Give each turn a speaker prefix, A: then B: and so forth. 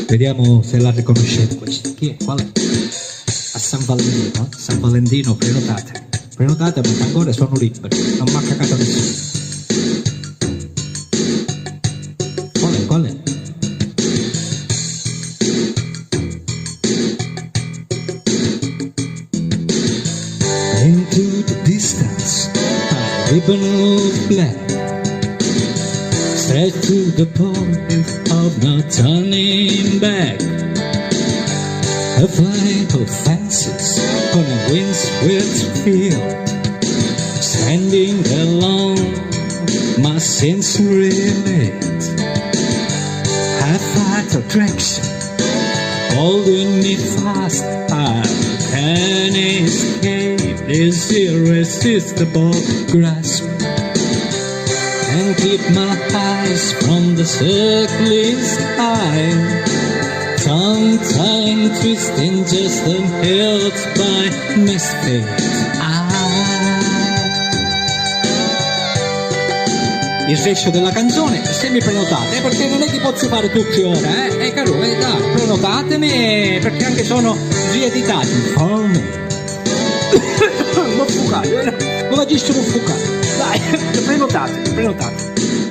A: Vediamo se la riconoscete. Chi è? Qual è? A San Valentino, San Valentino, prenotate. Prenotate perché ancora sono liberi, non mi ha cagato nessuno. Qual è? Qual è? Into the distance, a ribbon of black, straight to the point of no turning back. A flight of fancies on a windswept field, standing alone, my sensory lit. I fight attraction, holding me fast. I can escape this irresistible grasp and keep my eyes from the circling sky. Tongue twisting, just held by misfit. Il resto della canzone se mi prenotate, perché non è che posso fare tutti ora, eh? Caro, dai, prenotatemi perché anche sono rieditati. Non fucare, non la giusto non fucare. Dai, prenotate.